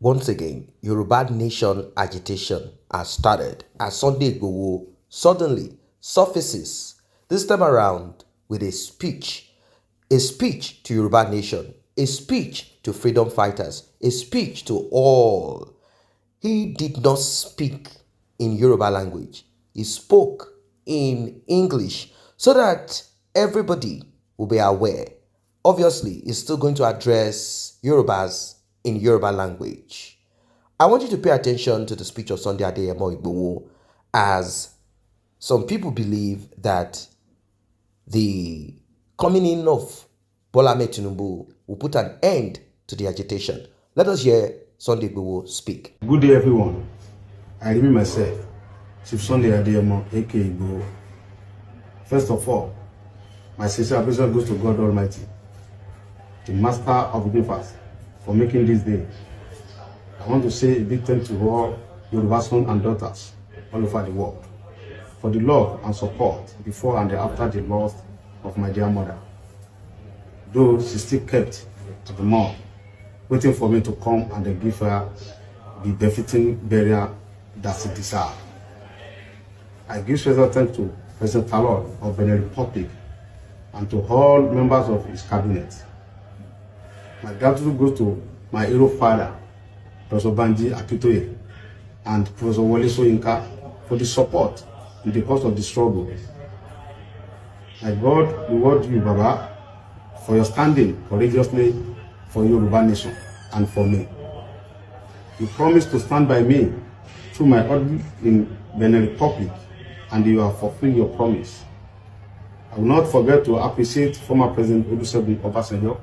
Once again, Yoruba Nation agitation has started as Sunday Igboho suddenly surfaces, this time around with a speech to Yoruba Nation, a speech to freedom fighters, a speech to all. He did not speak in Yoruba language. He spoke in English so that everybody will be aware. Obviously, he's still going to address Yorubas in Yoruba language. I want you to pay attention to the speech of Sunday Adeyemo Igboho, as some people believe that the coming in of Bola Ahmed Tinubu will put an end to the agitation. Let us hear Sunday Igboho speak. Good day, everyone. I remain myself, Chief Sunday Adeyemo, aka Igboho. First of all, my sincere appreciation goes to God Almighty, the Master of the universe, for making this day. I want to say a big thank you to all Yoruba sons and daughters all over the world for the love and support before and after the loss of my dear mother. Though she still kept to the mall, waiting for me to come and then give her the befitting burial that she deserves. I give special thanks to President Talon of Benin Republic and to all members of his cabinet. My gratitude goes to my hero father, Professor Banji Akitoye, and Professor Wole Soyinka for the support in the course of the struggle. My God reward you, Baba, for your standing courageously for Yoruba Nation and for me. You promised to stand by me through my audit in Benin Republic, and you have fulfilled your promise. I will not forget to appreciate former President Olusegun Obasanjo,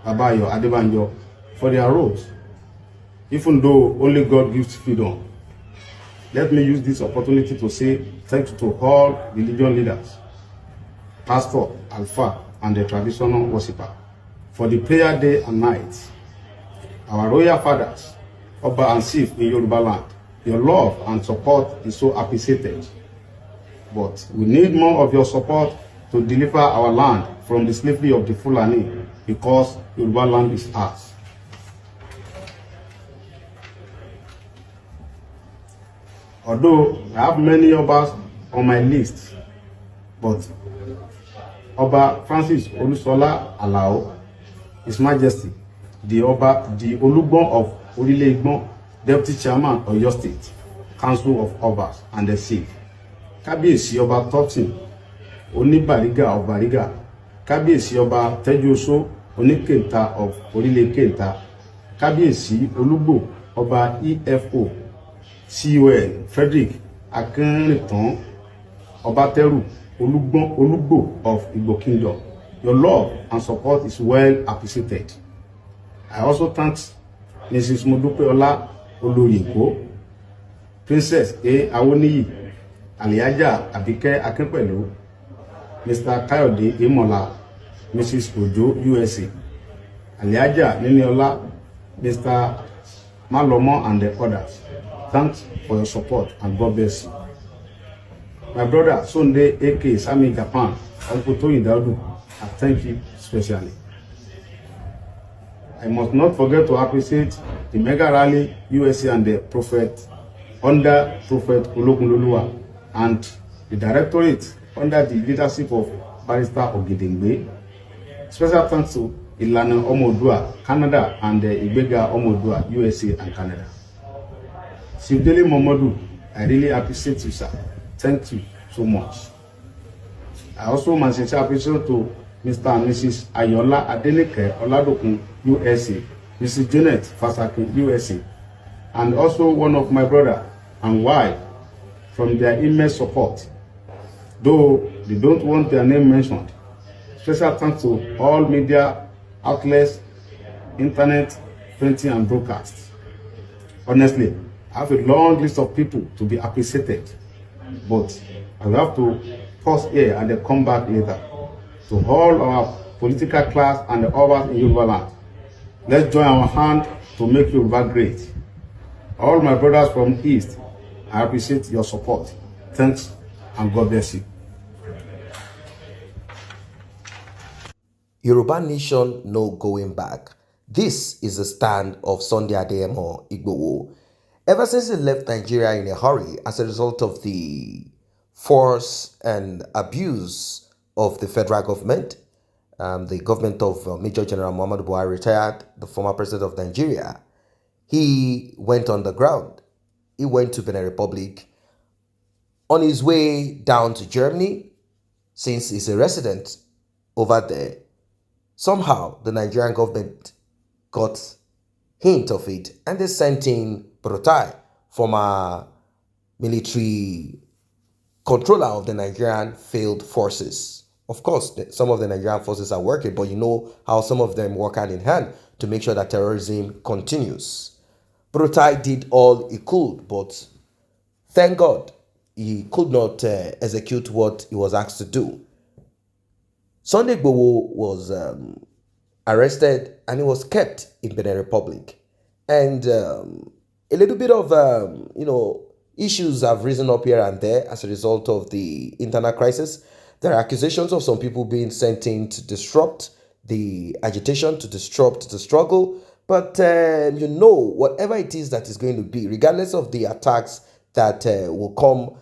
Babayo Adebanjo, for their roles. Even though only God gives freedom, let me use this opportunity to say thank you to all religion leaders, pastor, alpha, and the traditional worshipper for the prayer day and night. Our royal fathers, Oba and Chief in Yoruba land, your love and support is so appreciated. But we need more of your support to deliver our land from the slavery of the Fulani, because Yoruba land is ours. Although I have many Obas on my list, but Oba Francis Olusola Alao, His Majesty, the Olugbon of Orile Igbon, Deputy Chairman of Oyo State, Council of Obas and the Chief, Kábíyèsí Ọba Totin, Oníbàrígà of Bariga, Kábíyèsí Ọba Tẹ́júoṣó, Oníkẹ̀ǹta of Orile Kẹ̀ǹta, Kábíyèsí Olúgbò Ọba EFO, CON Frederick Akínrìntàn Ọbátẹ́rù Olúgbò of Igbo Kingdom. Your love and support is well appreciated. I also thank Mrs. Modupeola Olóyèkó, Princess A. Awoniyi, Aliaja Abike Akinpelu, Mr. Kayode Imola, Mrs. Ojo USA, Aliaja Niniola, Mr. Malomo, and the others. Thanks for your support and God bless you. My brother Sunday AK Sami Japan, Uncle Tony Daudu, I thank you specially. I must not forget to appreciate the Mega Rally USA and the Prophet under Prophet Ologunloluwa and the Directorate under the leadership of Barrister Ogedengbe. Special thanks to Ilana Omodua, Canada, and the Ibega Omodua, USA and Canada. Sibdele Momodu, I really appreciate you, sir. Thank you so much. I also my sincere appreciation to Mr. and Mrs. Ayola Adenike Oladokun, USA, Mrs. Janet Fasaki, USA, and also one of my brother and wife from their immense support, though they don't want their name mentioned. Special thanks to all media outlets, internet, printing, and broadcast. Honestly, I have a long list of people to be appreciated, but I will have to pause here and then come back later. To all our political class and the others in Yoruba land, let's join our hand to make Yoruba great. All my brothers from East, I appreciate your support. Thanks and God bless you. Yoruba Nation no going back. This is the stand of Sunday Adeyemo Igboho. Ever since he left Nigeria in a hurry as a result of the force and abuse of the federal government, the government of Major General Muhammadu Buhari, retired, the former president of Nigeria, he went on the ground. He went to Benin Republic. On his way down to Germany, since he's a resident over there, somehow the Nigerian government got hint of it and they sent in Buratai, former military controller of the Nigerian field forces. Of course, some of the Nigerian forces are working, but you know how some of them work hand in hand to make sure that terrorism continues. Buratai did all he could, but thank God he could not execute what he was asked to do. Sunday Igboho was arrested and he was kept in Benin Republic. And a little bit of, issues have risen up here and there as a result of the internal crisis. There are accusations of some people being sent in to disrupt the agitation, to disrupt the struggle. But, whatever it is that is going to be, regardless of the attacks that will come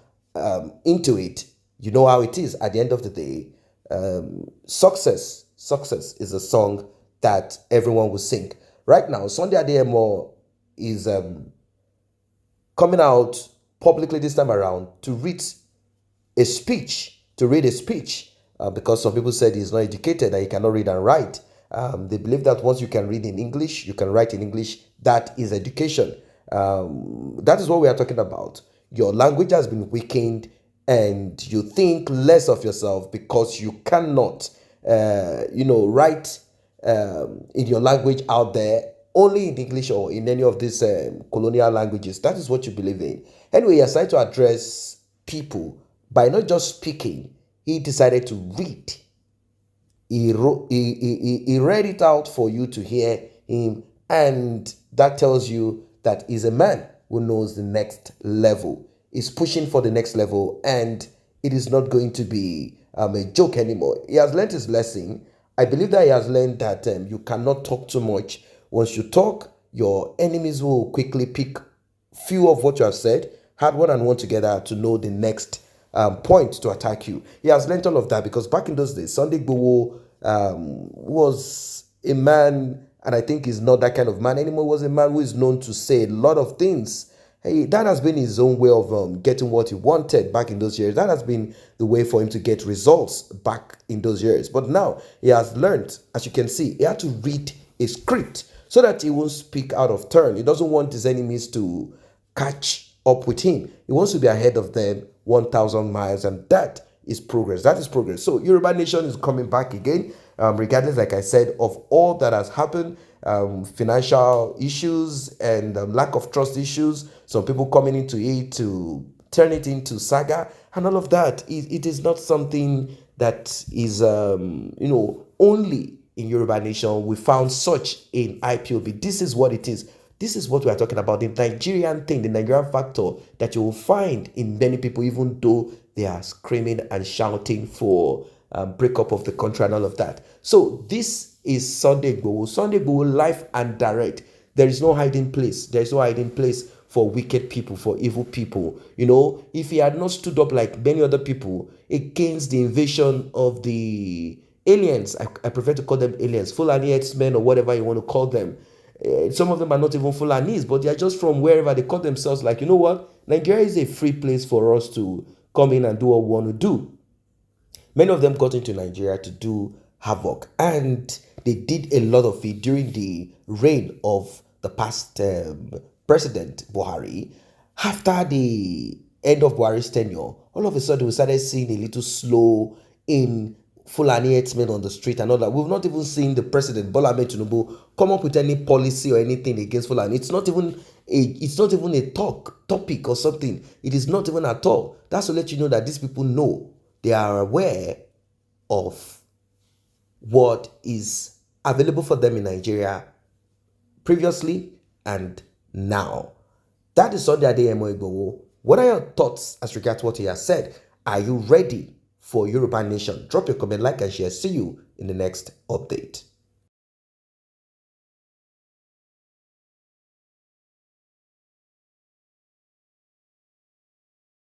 into it, you know how it is at the end of the day. Success is a song that everyone will sing. Right now, Sunday Adeyemo is coming out publicly this time around to read a speech, because some people said he's not educated and he cannot read and write. They believe that once you can read in English, you can write in English, that is education. That is what we are talking about. Your language has been weakened and you think less of yourself because you cannot, write in your language out there, only in English or in any of these colonial languages. That is what you believe in. Anyway, he has tried to address people by not just speaking. He decided to read. He read it out for you to hear him, and that tells you that he's a man who knows the next level. He's pushing for the next level, and it is not going to be a joke anymore. He has learned his lesson. I believe that he has learned that you cannot talk too much. Once you talk, your enemies will quickly pick few of what you have said, add one and one together to know the next point to attack you. He has learned all of that because back in those days, Sunday Igboho was a man, and I think he's not that kind of man anymore, was a man who is known to say a lot of things. Hey, that has been his own way of getting what he wanted back in those years. That has been the way for him to get results back in those years. But now he has learned, as you can see, he had to read a script so that he won't speak out of turn. He doesn't want his enemies to catch up with him. He wants to be ahead of them 1,000 miles, and that is progress. That is progress. So Yoruba Nation is coming back again, regardless, like I said, of all that has happened. Financial issues and lack of trust issues, some people coming into it to turn it into saga and all of that. It is not something that is only in Yoruba Nation. We found such in IPOB. This is what it is. This is what we are talking about, the Nigerian thing, the Nigerian factor that you will find in many people, even though they are screaming and shouting for breakup of the country and all of that. So this is Sunday Igboho. Sunday Igboho, live and direct. There is no hiding place. There is no hiding place for wicked people, for evil people. If he had not stood up like many other people against the invasion of the aliens, I prefer to call them aliens, Fulani X-Men or whatever you want to call them. Some of them are not even Fulanis, but they are just from wherever. They call themselves like, you know what? Nigeria is a free place for us to come in and do what we want to do. Many of them got into Nigeria to do havoc, and they did a lot of it during the reign of the past President Buhari. After the end of Buhari's tenure, all of a sudden we started seeing a little slow in Fulani X-Men on the street and all that. We've not even seen the president, Bola Ahmed Tinubu, come up with any policy or anything against Fulani. It's not even a topic or something. It is not even at all. That's to let you know that these people know. They are aware of what is available for them in Nigeria previously and now. That is Sunday Adeyemo Igboho. What are your thoughts as regards what he has said? Are you ready for Yoruba Nation? Drop your comment, like, and share. See you in the next update.